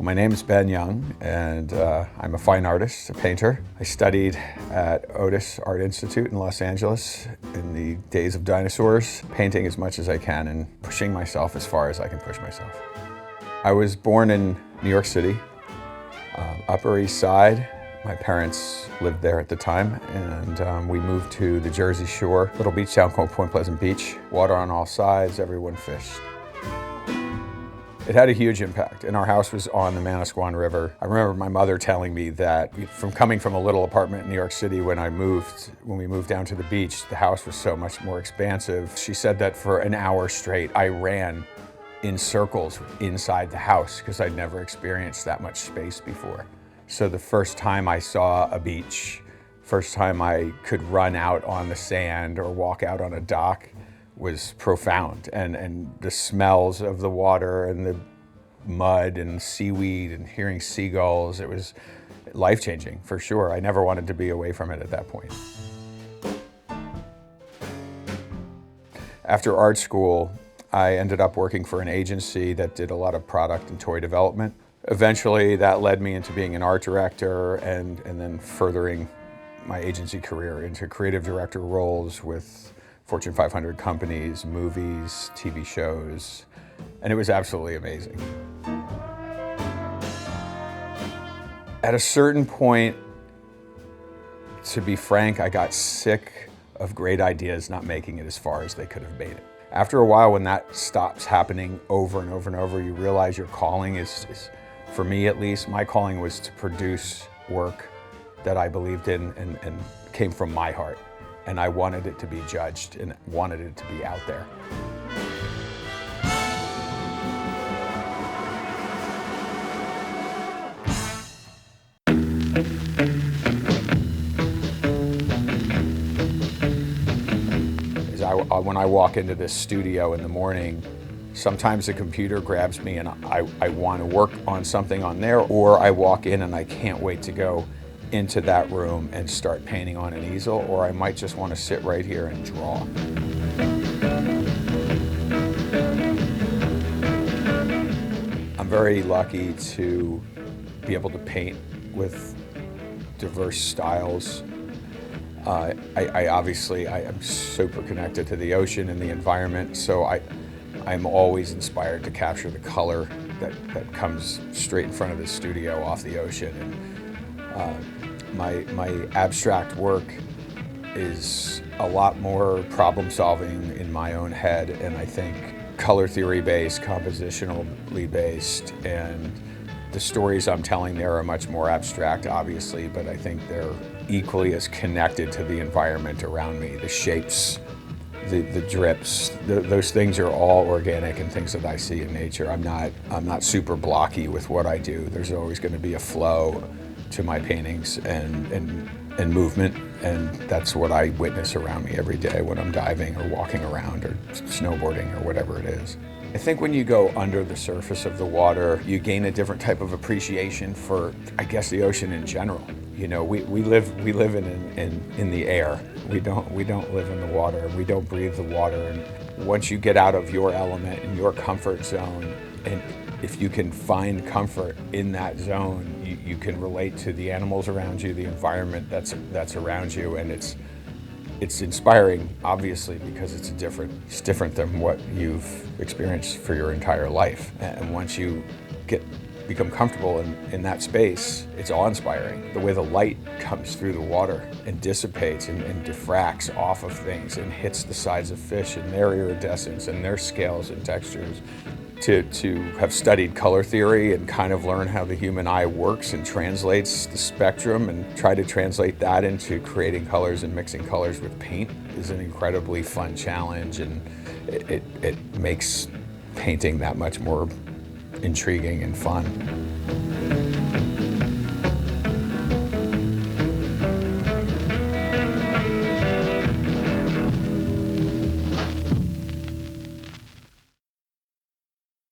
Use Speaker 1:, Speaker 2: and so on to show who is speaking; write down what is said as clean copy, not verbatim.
Speaker 1: Well, my name is Ben Young, and I'm a fine artist, a painter. I studied at Otis Art Institute in Los Angeles in the days of dinosaurs, painting as much as I can and pushing myself as far as I can push myself. I was born in New York City, Upper East Side. My parents lived there at the time, and we moved to the Jersey Shore, little beach town called Point Pleasant Beach. Water on all sides, everyone fished. It had a huge impact, and our house was on the Manasquan River. I remember my mother telling me that from coming from a little apartment in New York City when we moved down to the beach, the house was so much more expansive. She said that for an hour straight, I ran in circles inside the house because I'd never experienced that much space before. So the first time I saw a beach, first time I could run out on the sand or walk out on a dock, was profound, and the smells of the water and the mud and seaweed and hearing seagulls, it was life-changing for sure. I never wanted to be away from it at that point. After art school, I ended up working for an agency that did a lot of product and toy development. Eventually that led me into being an art director and then furthering my agency career into creative director roles with Fortune 500 companies, movies, TV shows, and it was absolutely amazing. At a certain point, to be frank, I got sick of great ideas not making it as far as they could have made it. After a while, when that stops happening over and over and over, you realize your calling is, for me at least, my calling was to produce work that I believed in and came from my heart. And I wanted it to be judged and wanted it to be out there. When I walk into this studio in the morning, sometimes the computer grabs me and I want to work on something on there, or I walk in and I can't wait to go into that room and start painting on an easel, or I might just want to sit right here and draw. I'm very lucky to be able to paint with diverse styles. I am super connected to the ocean and the environment, so I'm always inspired to capture the color that comes straight in front of the studio off the ocean. And my abstract work is a lot more problem solving in my own head, and I think color theory based, compositionally based, and the stories I'm telling there are much more abstract, obviously, but I think they're equally as connected to the environment around me. The shapes, the drips, those things are all organic and things that I see in nature. I'm not super blocky with what I do. There's always going to be a flow to my paintings and movement, and that's what I witness around me every day when I'm diving or walking around or snowboarding or whatever it is. I think when you go under the surface of the water, you gain a different type of appreciation for, I guess, the ocean in general. You know, we live in the air. We don't live in the water. We don't breathe the water. And once you get out of your element and your comfort zone, and if you can find comfort in that zone, you can relate to the animals around you, the environment that's around you, and it's inspiring, obviously, because it's different than what you've experienced for your entire life. And once you become comfortable in that space, it's awe-inspiring. The way the light comes through the water and dissipates and diffracts off of things and hits the sides of fish and their iridescence and their scales and textures. To have studied color theory and kind of learn how the human eye works and translates the spectrum and try to translate that into creating colors and mixing colors with paint is an incredibly fun challenge, and it makes painting that much more intriguing and fun.